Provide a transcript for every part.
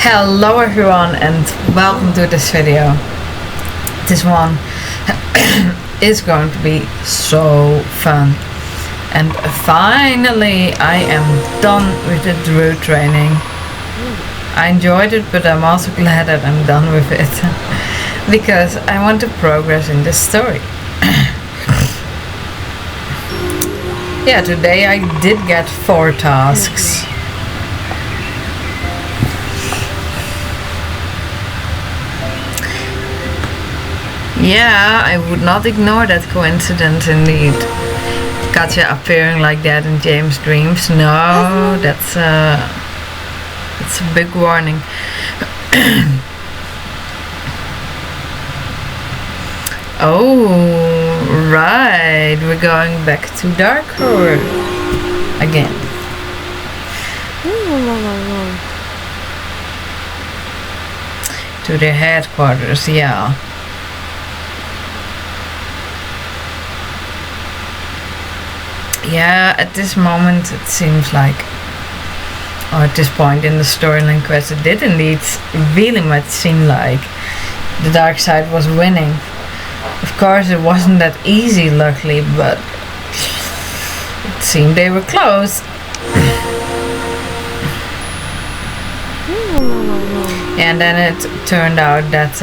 Hello everyone and welcome to this video. This one is going to be so fun. And finally I am done with the Drew training. I enjoyed it, but I'm also glad that I'm done with it because I want to progress in this story. Yeah, today I did get 4 tasks. Yeah, I would not ignore that coincidence indeed. Katja appearing like that in James' dreams. No, that's a big warning. Oh, right, we're going back to Dark Horror again. To their headquarters, yeah. Yeah, at this moment it seems like, or at this point in the storyline quest, it did indeed really much seem like the dark side was winning. Of course it wasn't that easy, luckily, but it seemed they were close. And then it turned out that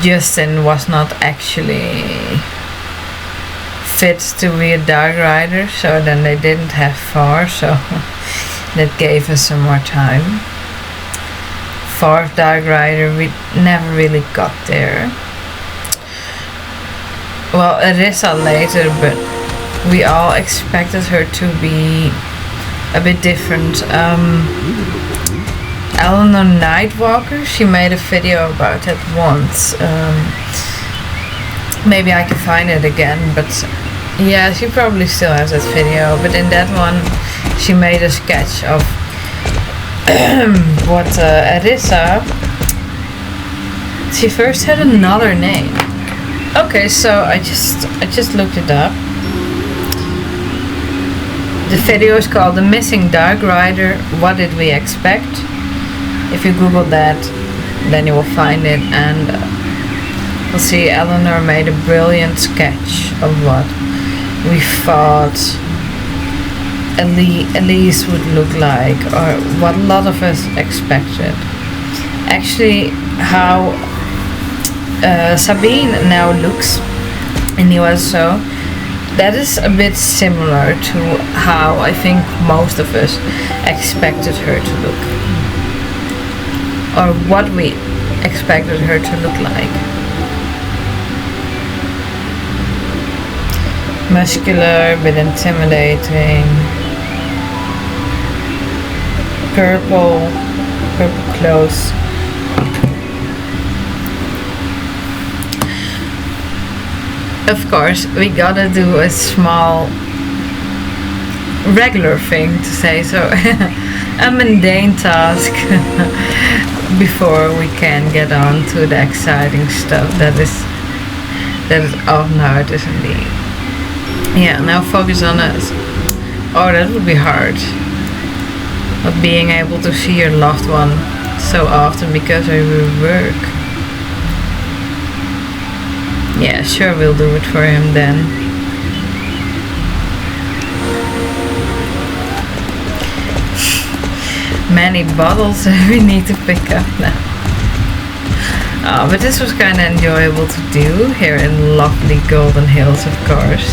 Justin was not actually fit to be a Dark Rider, so then they didn't have 4, so that gave us some more time. 4th Dark Rider, we never really got there. Well, Arissa later, but we all expected her to be a bit different. Eleanor Nightwalker, she made a video about that once. Maybe I can find it again, but yeah, she probably still has that video. But in that one, she made a sketch of what Arissa. She first had another name. Okay, so I just looked it up. The video is called "The Missing Dark Rider. What Did We Expect?" If you Google that, then you will find it, and you'll see Eleanor made a brilliant sketch of what we thought Elise would look like, or what a lot of us expected. Actually, how Sabine now looks in the SSO, that is a bit similar to how I think most of us expected her to look, or what we expected her to look like. Muscular, but intimidating. Purple clothes. Of course, we gotta do a small regular thing, to say so, a mundane task before we can get on to the exciting stuff that is oh no, it is indeed. Yeah, now focus on us. Oh, that would be hard. Not being able to see your loved one so often because of your work. Yeah, sure, we'll do it for him then. Many bottles we need to pick up now. Oh, but this was kind of enjoyable to do here in lovely Golden Hills, of course.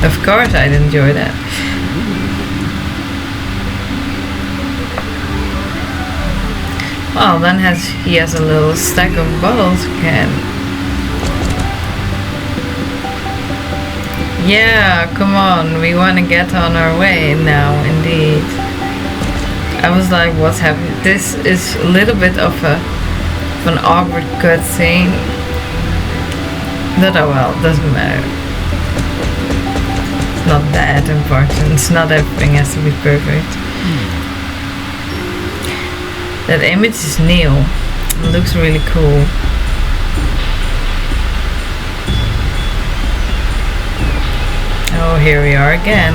Of course I'd enjoy that. Well, then he has a little stack of bottles again. Yeah, come on, we want to get on our way now, indeed. I was like, what's happening? This is a little bit of an awkward cutscene. But oh well, doesn't matter. It's not that important. Not everything has to be perfect. That image is new. It looks really cool. Oh, here we are again.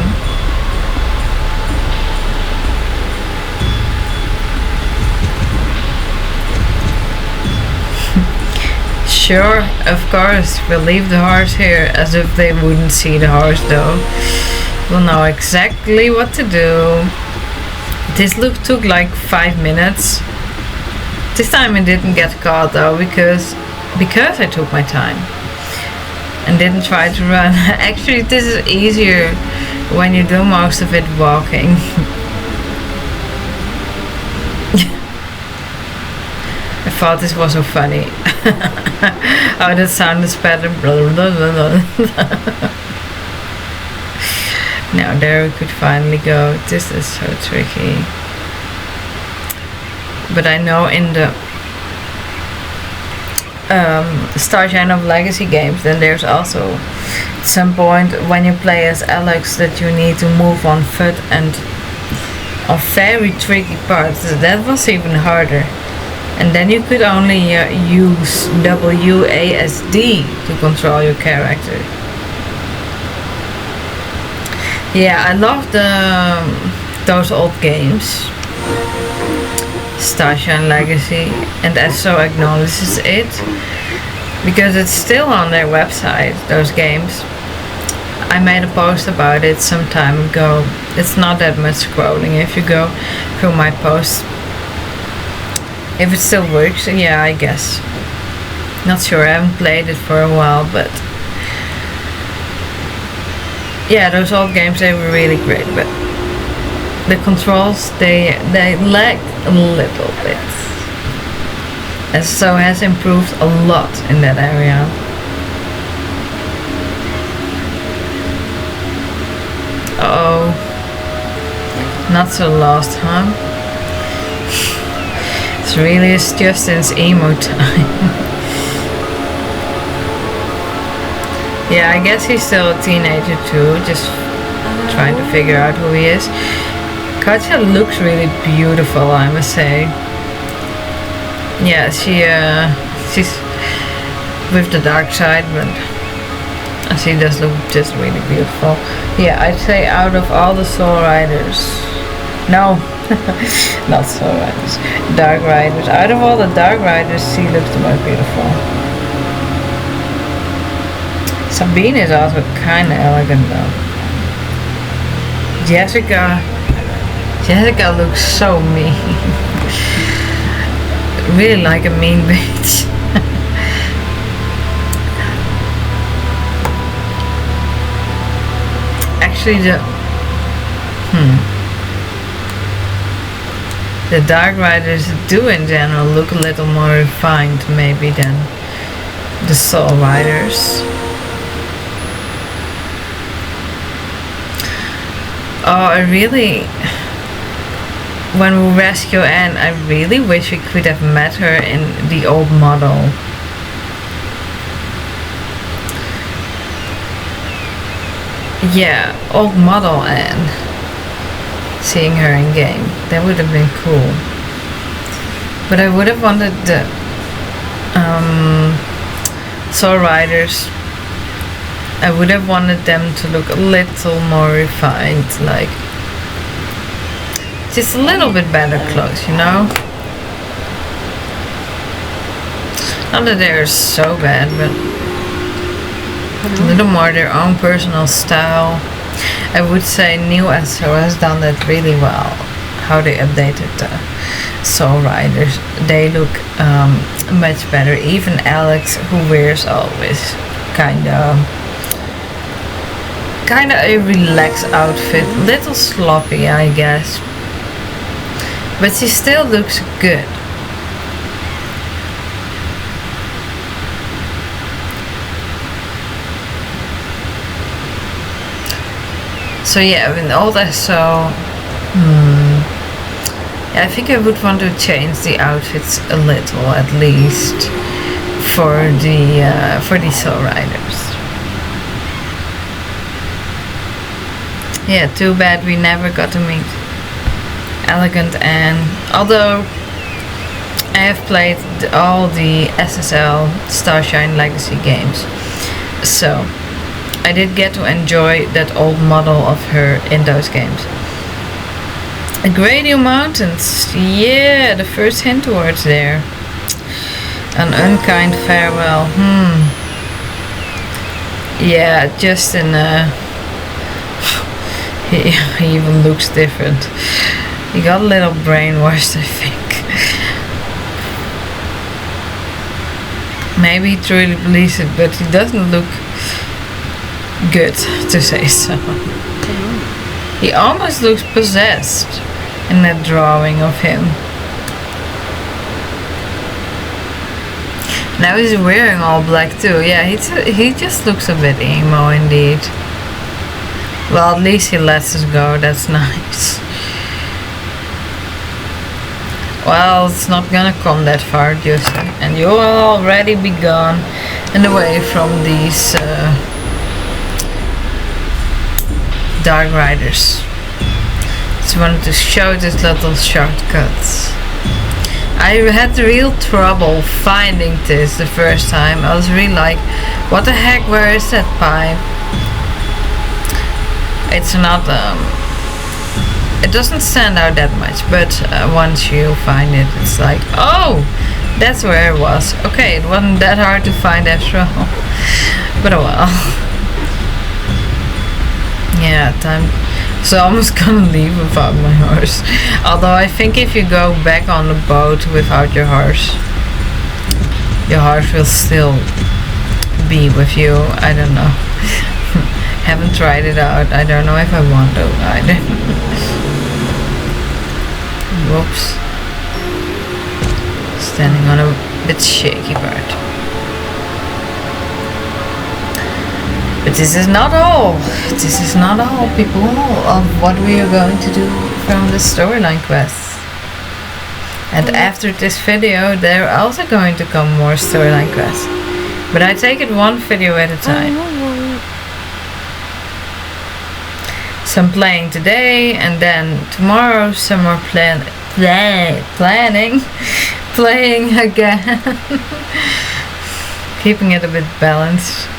Sure, of course, we'll leave the horse here, as if they wouldn't see the horse though. We'll know exactly what to do. This took like 5 minutes. This time I didn't get caught though, because I took my time and didn't try to run. Actually, this is easier when you do most of it walking. I thought this was so funny. Oh, that sounded better. Now there we could finally go. This is so tricky. But I know in the Starshine of Legacy games, then there's also at some point when you play as Alex that you need to move on foot and on very tricky parts. That was even harder. And then you could only use WASD to control your character. Yeah, I love those old games. Starshine Legacy, and SSO acknowledges it because it's still on their website, those games. I made a post about it some time ago. It's not that much scrolling if you go through my posts. If it still works, yeah, I guess. Not sure, I haven't played it for a while, but yeah, those old games, they were really great, but the controls, they lagged a little bit. SSO has improved a lot in that area. Uh oh, not so lost, huh? It's really just since emo time. Yeah, I guess he's still a teenager too, just trying to figure out who he is. Katja looks really beautiful, I must say. Yeah, she's with the dark side, but she does look just really beautiful. Yeah, I'd say out of all the Soul Riders, no, not Soul Riders, Dark Riders. Out of all the Dark Riders, she looks the most beautiful. Sabine is also kind of elegant though. Jessica looks so mean. Really like a mean bitch. Actually, the Dark Riders do in general look a little more refined maybe than the Soul Riders. Oh, when we rescue Anne, I really wish we could have met her in the old model. Yeah, old model Anne. Seeing her in game, that would have been cool. But I would have wanted the Soul Riders. I would have wanted them to look a little more refined, like just a little bit better clothes, you know? Not that they're so bad, but a little more their own personal style. I would say new SSO has done that really well. How they updated the Soul Riders. They look much better. Even Alex, who wears always kinda a relaxed outfit, little sloppy I guess, but she still looks good. So yeah, with old SSO, I think I would want to change the outfits a little, at least for the Soul Riders. Yeah, too bad we never got to meet Elegant Anne. Although I have played all the SSL Starshine Legacy games, so I did get to enjoy that old model of her in those games. Gradium Mountains, yeah, the first hint towards there. An unkind farewell. Yeah, just in he even looks different. He got a little brainwashed, I think. Maybe he truly believes it, but he doesn't look good, to say so. He almost looks possessed in that drawing of him. Now he's wearing all black too. Yeah, he just looks a bit emo indeed. Well, at least he lets us go. That's nice. Well, it's not gonna come that far, Justin. And you'll already be gone and away from these Dark Riders. Just wanted to show this little shortcuts. I had real trouble finding this the first time. I was really like, what the heck, where is that pipe? It's not, it doesn't stand out that much, but once you find it, it's like, oh, that's where it was. Okay, it wasn't that hard to find after all. But oh well. Yeah, time. So I'm almost gonna leave without my horse. Although I think if you go back on the boat without your horse will still be with you. I don't know. Haven't tried it out. I don't know if I want to either. Whoops. Standing on a bit shaky part. But this is not all. This is not all, people, of what we are going to do from the storyline quests. And after this video, there are also going to come more storyline quests. But I take it one video at a time. Some playing today, and then tomorrow some more playing again. Keeping it a bit balanced.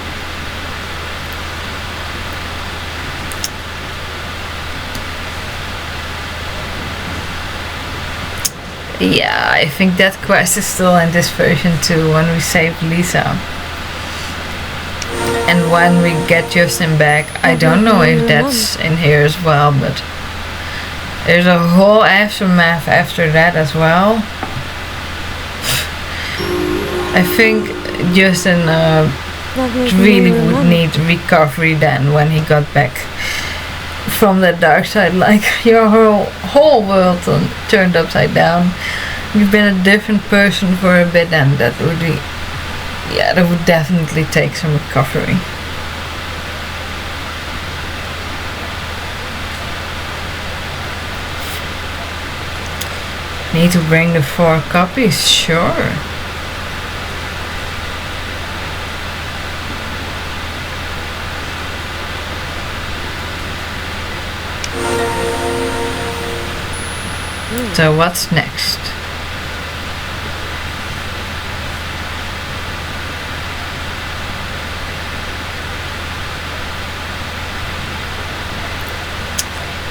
Yeah, I think that quest is still in this version too, when we saved Lisa. And when we get Justin back, I don't know if that's in here as well, but there's a whole aftermath after that as well. I think Justin really would need recovery then when he got back from the dark side, like your whole world turned upside down. You've been a different person for a bit, and that would be, yeah, that would definitely take some recovery. Need to bring the 4 copies, sure. So what's next?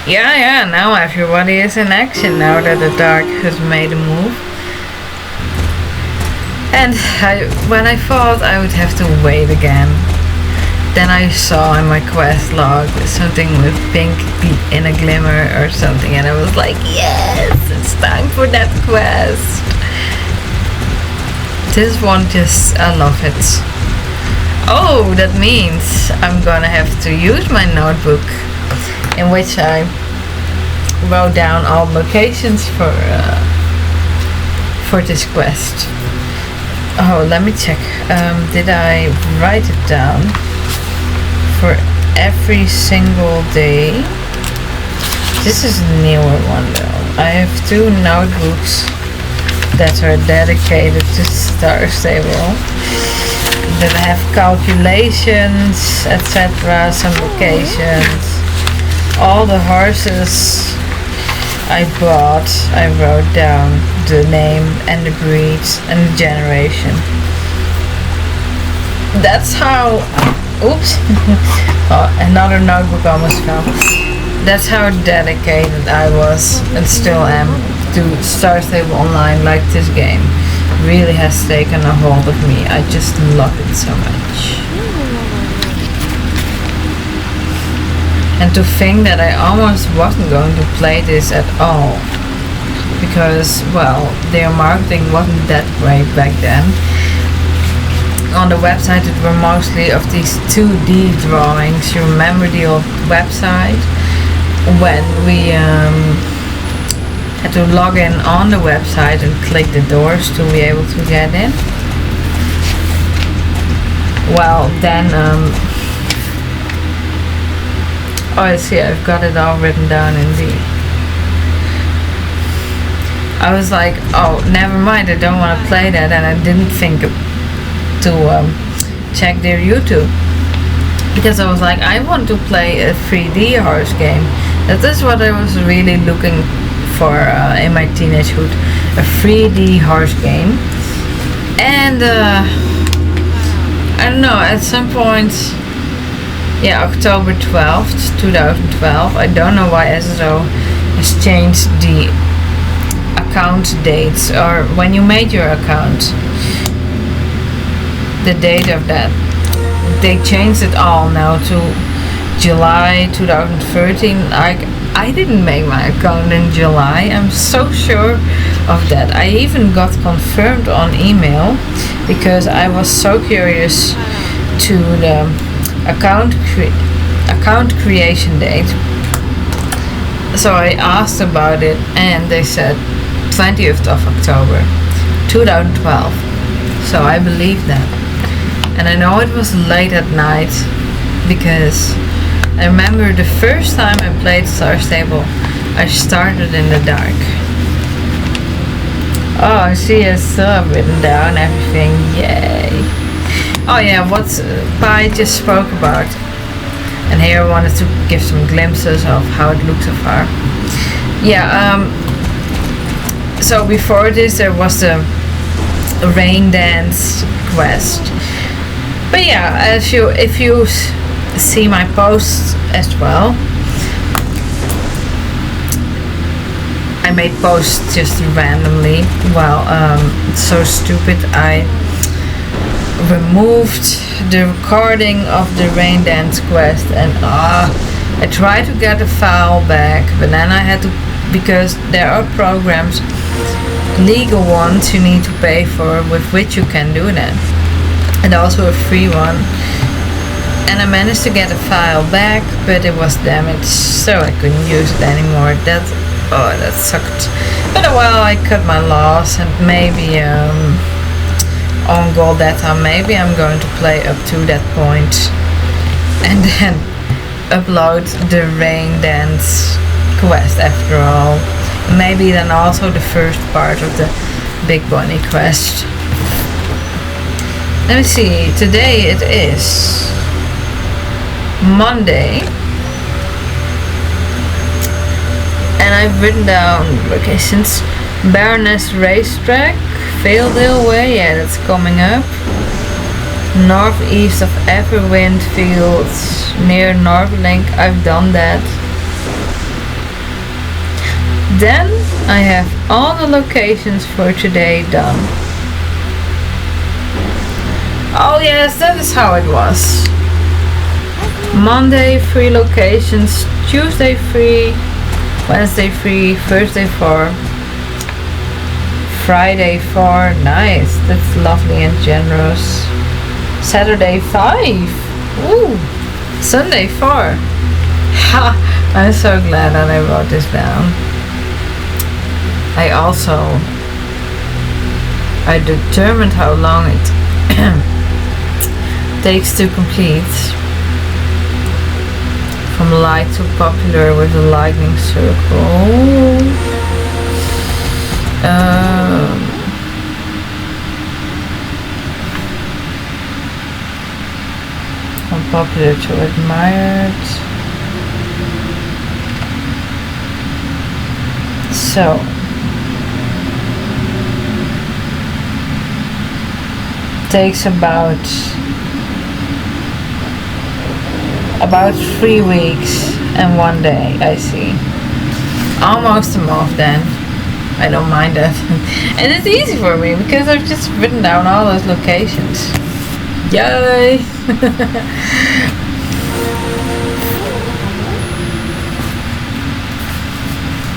Yeah, now everybody is in action now that the dark has made a move. And when I thought I would have to wait again, then I saw in my quest log something with pink in a glimmer or something, and I was like, yes, it's time for that quest. This one I love it. Oh, that means I'm gonna have to use my notebook in which I wrote down all locations for this quest. Oh, let me check. Did I write it down for every single day? This is a newer one though. I have 2 notebooks that are dedicated to Star Stable. Then I have calculations, etc. Some locations. All the horses I bought, I wrote down the name and the breeds and the generation. That's how, oops, oh, another notebook almost fell. That's how dedicated I was and still am to Star Stable Online, like this game. really has taken a hold of me. I just love it so much. And to think that I almost wasn't going to play this at all, because, well, their marketing wasn't that great back then. On the website it were mostly of these 2D drawings. You remember the old website when we had to log in on the website and click the doors to be able to get in? Well, then oh, I see, I've got it all written down indeed. I was like, oh, never mind, I don't want to play that, and I didn't think to check their YouTube, because I was like, I want to play a 3D horse game. That is what I was really looking for in my teenagehood, a 3D horse game. And I don't know, at some point, yeah, October 12th, 2012, I don't know why SSO has changed the account dates, or when you made your account, the date of that. They changed it all now to July 2013. I didn't make my account in July, I'm so sure of that. I even got confirmed on email because I was so curious to the account creation date. So I asked about it and they said 20th of October 2012. So I believe that. And I know it was late at night because I remember the first time I played Star Stable, I started in the dark. Oh, I see, I still have written down everything. Yay. Oh yeah, what Pi just spoke about. And here I wanted to give some glimpses of how it looks so far. Yeah, so before this there was the rain dance quest. But yeah, if you see my posts as well, I made posts just randomly. Well, it's so stupid. I removed the recording of the rain dance quest, and I tried to get the file back, but then I had to, because there are programs, legal ones you need to pay for, with which you can do that, and also a free one. And I managed to get the file back, but it was damaged, so I couldn't use it anymore. That sucked. But well, I cut my loss, and maybe on Gold Data, maybe I'm going to play up to that point, and then upload the rain dance quest after all. Maybe then also the first part of the Big Bunny quest. Let me see, today it is Monday, and I've written down locations: Baroness Racetrack, Valedale Way, yeah, that's coming up. Northeast of Everwind Fields, near Northlink, I've done that. Then I have all the locations for today done. Oh yes, that is how it was. Monday 3 locations, Tuesday 3, Wednesday 3, Thursday 4, Friday 4, nice, that's lovely and generous. Saturday 5, ooh, Sunday 4. Ha! I'm so glad that I wrote this down. I determined how long it takes to complete. From light to popular with a lightning circle. From popular to admired. So takes about 3 weeks and 1 day, I see. Almost a month then. I don't mind that. And it's easy for me because I've just written down all those locations. Yay!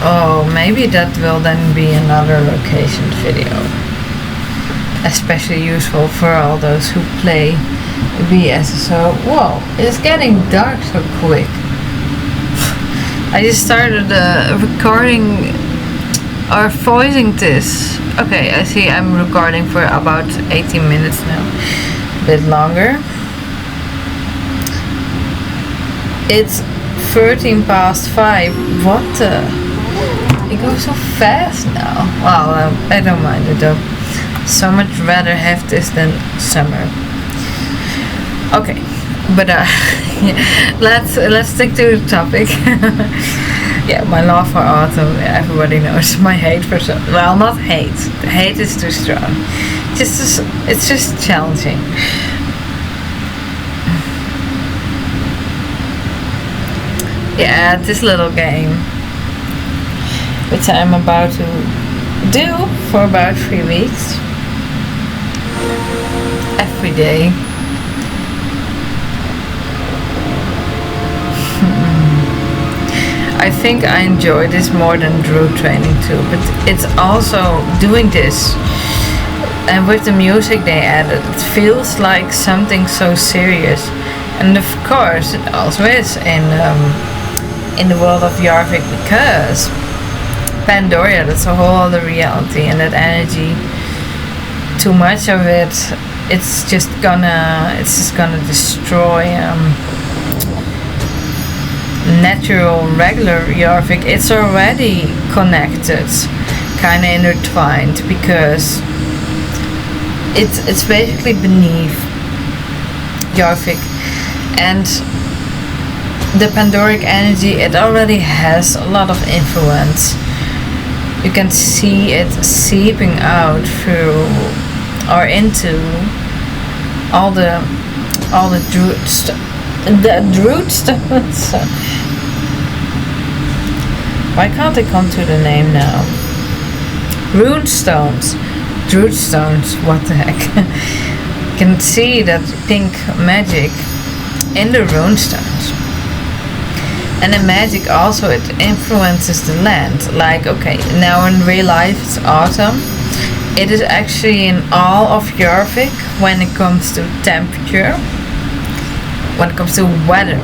Oh, maybe that will then be another location video. Especially useful for all those who play BSSO. Whoa, it's getting dark so quick. I just started recording or voicing this. Okay, I see I'm recording for about 18 minutes now. A bit longer. It's 5:13. What the? It goes so fast now. Well, I don't mind it though. So much rather have this than summer. Okay, but let's stick to the topic. Yeah, my love for autumn. Everybody knows my hate for well, not hate. Hate is too strong. It's just challenging. Yeah, this little game, which I'm about to do for about 3 weeks. Every day. I think I enjoy this more than Druid training too, but it's also doing this. And with the music they added, it feels like something so serious. And of course it also is in the world of Yarvik, because Pandoric, that's a whole other reality, and that energy, too much of it, it's just gonna destroy natural regular Yarvik. It's already connected, kinda intertwined, because it's basically beneath Yarvik, and the Pandoric energy, it already has a lot of influence. You can see it seeping out through or into all the Druid stones. Why can't I come to the name now? Rune stones. Druid stones, what the heck. You can see that pink magic in the rune stones. And the magic also, it influences the land. Like, okay, now in real life it's autumn. It is actually in all of Yarvik when it comes to temperature, when it comes to weather.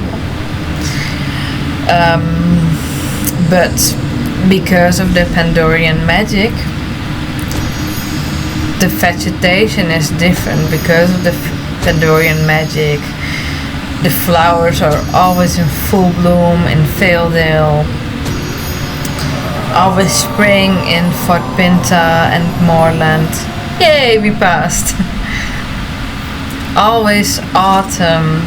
But because of the Pandorian magic, the vegetation is different. Because of the Pandorian magic, the flowers are always in full bloom in Valedale. Always spring in Fort Pinta and Moorland. Yay, we passed. Always autumn.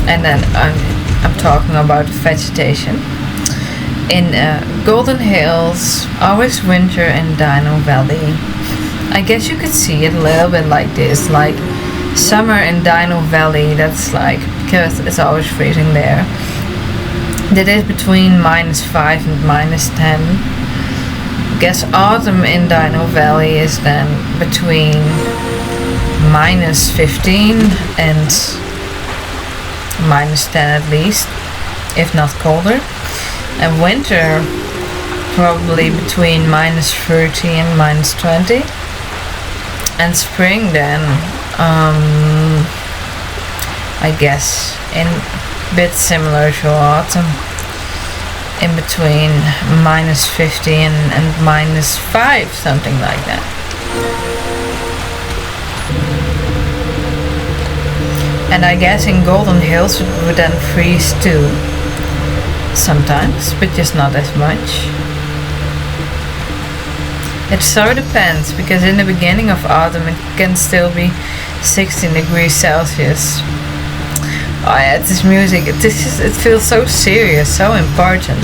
And then I'm talking about vegetation. In Golden Hills, always winter in Dino Valley. I guess you could see it a little bit like this, like summer in Dino Valley, that's like, because it's always freezing there. That is between -5 and -10. I guess autumn in Dino Valley is then between -15 and -10 at least, if not colder. And winter probably between -30 and -20. And spring then, I guess in a bit similar to autumn, in between -50 and -5, something like that. And I guess in Golden Hills it would then freeze too, sometimes, but just not as much. It so depends, because in the beginning of autumn it can still be 16 degrees Celsius. Oh yeah, this music, it feels so serious, so important.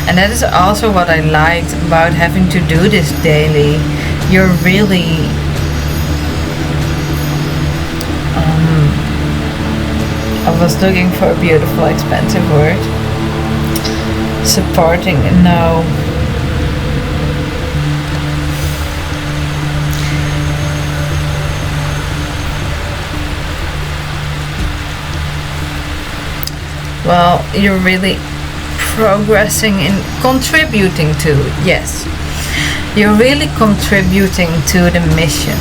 And that is also what I liked about having to do this daily. You're really I was looking for a beautiful, expensive word. Supporting, no. well, you're really progressing in contributing to, yes. You're really contributing to the mission.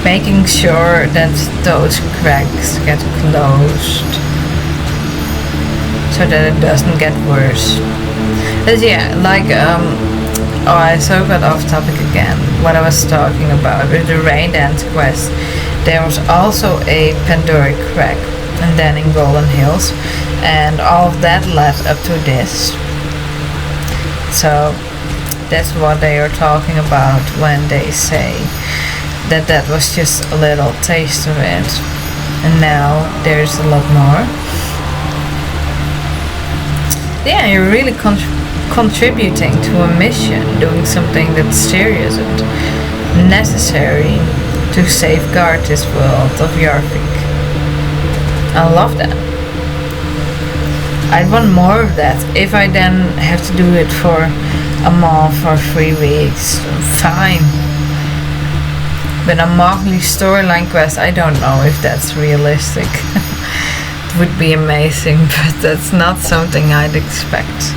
Making sure that those cracks get closed so that it doesn't get worse. But yeah, like, oh, I so got off topic again. What I was talking about with the Rain Dance quest, there was also a Pandoric crack, and then in Golden Hills, and all of that led up to this. So that's what they are talking about when they say that that was just a little taste of it, and now there's a lot more. Yeah, you're really contributing to a mission, doing something that's serious and necessary to safeguard this world of Yarvik. I love that. I want more of that. If I then have to do it for a month or 3 weeks, fine. But a monthly storyline quest, I don't know if that's realistic. It would be amazing, but that's not something I'd expect.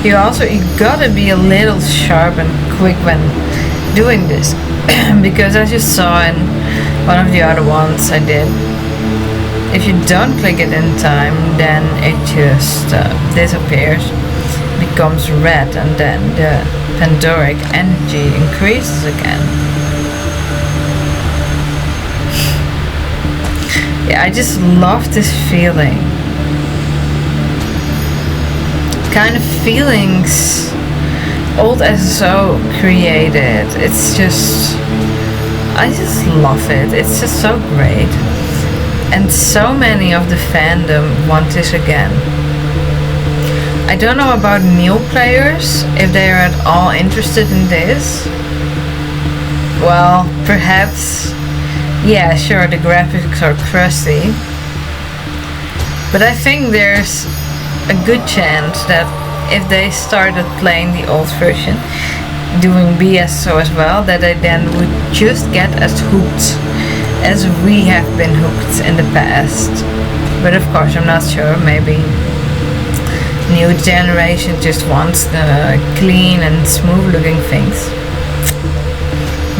You gotta be a little sharp and quick when doing this. Because as you saw in one of the other ones I did, if you don't click it in time, then it just disappears, becomes red, and then the Pandoric energy increases again. Yeah, I just love this feeling. Kind of feelings old SSO created. It's just, I just love it. It's just so great. And so many of the fandom want this again. I don't know about new players, if they are at all interested in this. Well, perhaps, yeah, sure, the graphics are crusty. But I think there's a good chance that if they started playing the old version, doing BSSO as well, that they then would just get as hooked as we have been hooked in the past. But of course, I'm not sure. Maybe new generation just wants the clean and smooth looking things.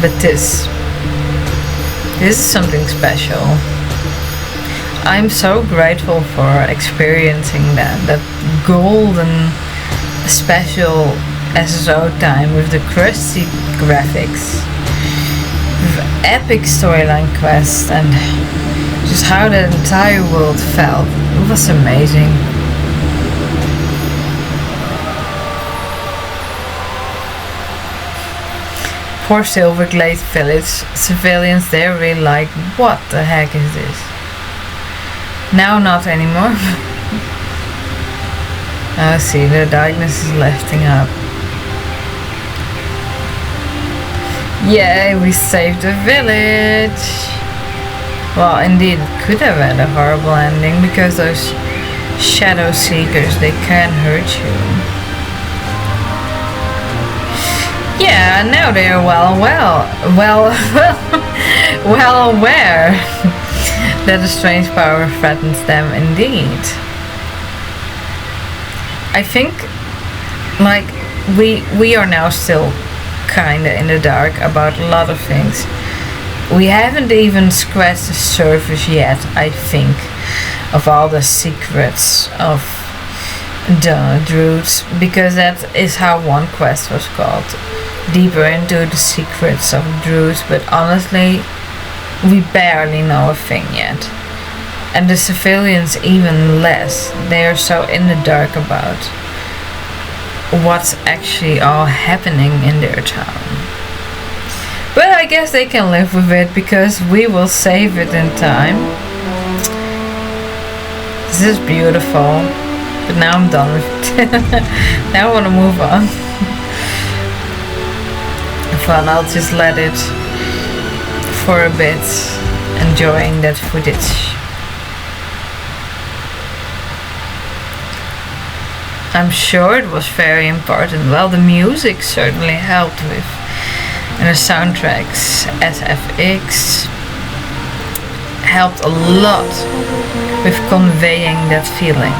But this is something special. I'm so grateful for experiencing that golden special SSO time with the crusty graphics, with epic storyline quests, and just how the entire world felt. It was amazing. Poor Silverglade village civilians, they're really like, what the heck is this? Now not anymore. Oh, see, the darkness is lifting up. Yay, we saved the village! Well, indeed, it could have had a horrible ending, because those shadow seekers, they can hurt you. Yeah, now they are well aware that a strange power threatens them indeed. I think, like, we are now still kinda in the dark about a lot of things. We haven't even scratched the surface yet, I think, of all the secrets of the Druids, because that is how one quest was called. Deeper into the secrets of Druids, but honestly, we barely know a thing yet. And the civilians even less. They are so in the dark about what's actually all happening in their town. But I guess they can live with it, because we will save it in time. This is beautiful. But now I'm done with it. Now I want to move on. Fun, I'll just let it for a bit, enjoying that footage. I'm sure it was very important. Well, the music certainly helped with And the soundtracks, SFX, helped a lot with conveying that feeling.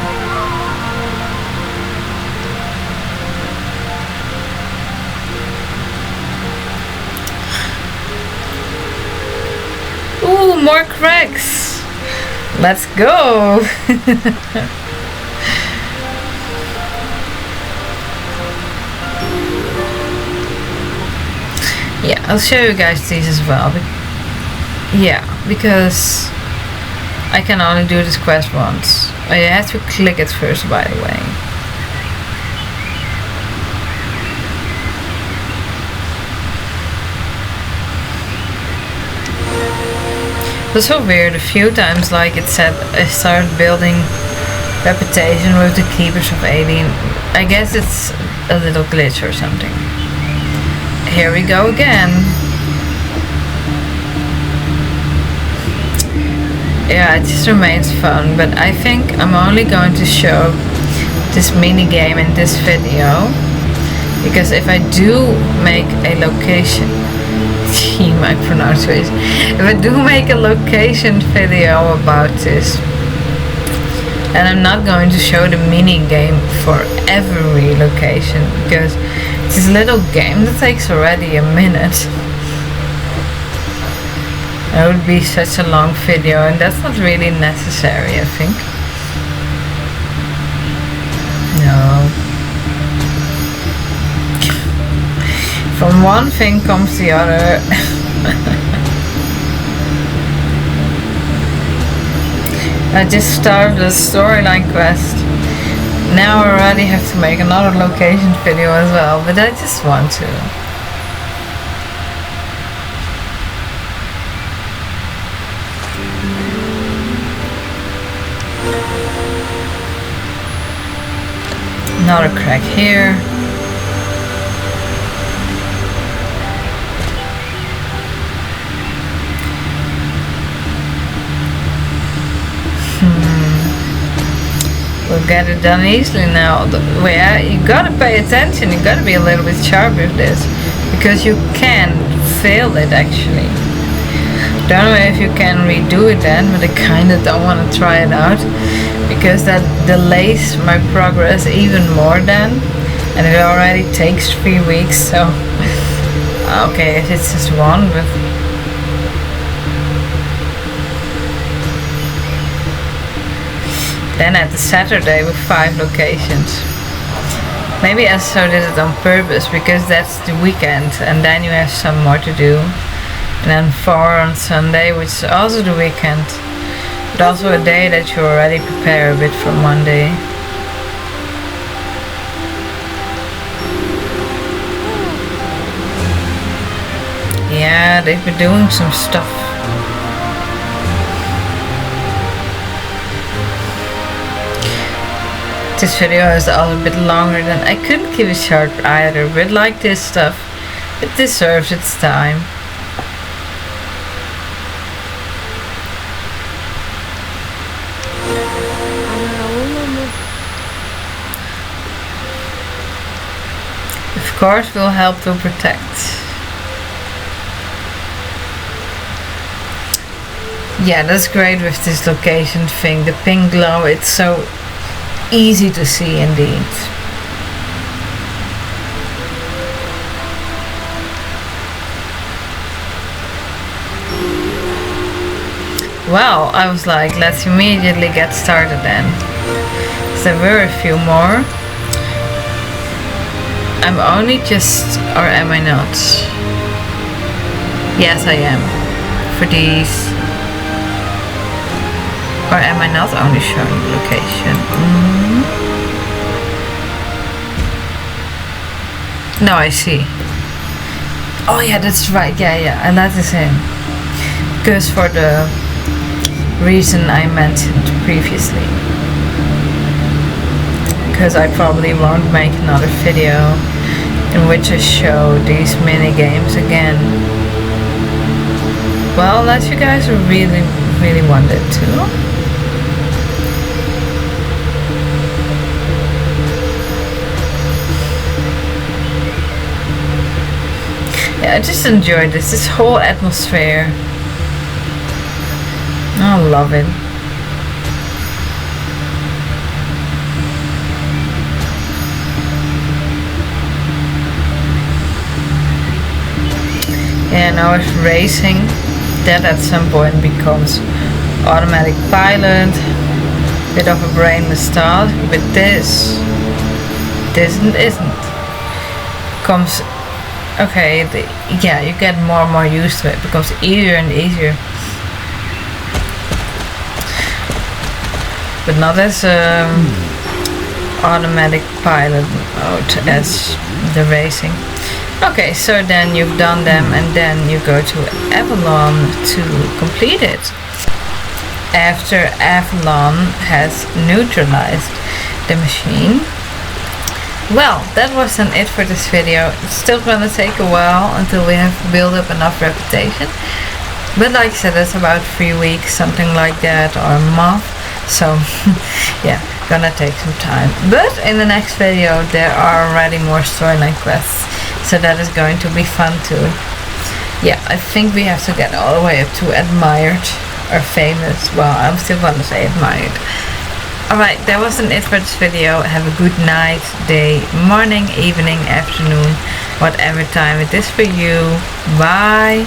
Ooh, more cracks! Let's go! Yeah, I'll show you guys these as well. Yeah, because I can only do this quest once. Oh, you have to click it first, by the way. It was so weird. A few times, like it said, I started building reputation with the keepers of Alien. I guess it's a little glitch or something. Here we go again. Yeah, it just remains fun, but I think I'm only going to show this mini game in this video, because if I do make a location, my pronunciation, if I do make a location video about this, and I'm not going to show the mini game for every location, because this little game that takes already a minute. It would be such a long video, and that's not really necessary, I think. No. From one thing comes the other. I just started a storyline quest. Now I already have to make another location video as well, but I just want to. Another crack here. We'll get it done easily now. Yeah, you gotta pay attention, you gotta be a little bit sharp with this, because you can fail it actually. Don't know if you can redo it then, but I kinda don't wanna try it out, because that delays my progress even more then, and it already takes 3 weeks, so okay, if it's just one, but then at the Saturday with 5 locations. Maybe SSO did it on purpose, because that's the weekend and then you have some more to do. And then 4 on Sunday, which is also the weekend, but also a day that you already prepare a bit for Monday. Yeah, they've been doing some stuff. This video is also a bit longer than I couldn't keep it short either, but like this stuff, it deserves its time. Of course, we'll help to protect. Yeah, that's great with this location thing, the pink glow, it's so easy to see indeed. Well, I was like, let's immediately get started then. So there were a few more. I'm only just, or am I not? Yes, I am. For these. Or am I not only showing the location? No, I see. Oh yeah, that's right. Yeah, I let this in. Because for the reason I mentioned previously. Because I probably won't make another video in which I show these mini games again. Well, unless you guys really wanted to. Yeah, I just enjoy this whole atmosphere. I love it. Yeah, now it's racing. That at some point becomes automatic pilot. Bit of a brainless start, but this isn't. Comes, okay, yeah, you get more and more used to it. It becomes easier and easier. But not as automatic pilot mode as the racing. Okay, so then you've done them and then you go to Avalon to complete it. After Avalon has neutralized the machine. Well, that was then it for this video. It's still gonna take a while until we have built up enough reputation. But like I said, it's about 3 weeks, something like that, or a month. So yeah, gonna take some time. But in the next video there are already more storyline quests. So that is going to be fun too. Yeah, I think we have to get all the way up to admired or famous. Well, I'm still gonna say admired. Alright, that wasn't it for this video. Have a good night, day, morning, evening, afternoon, whatever time it is for you. Bye!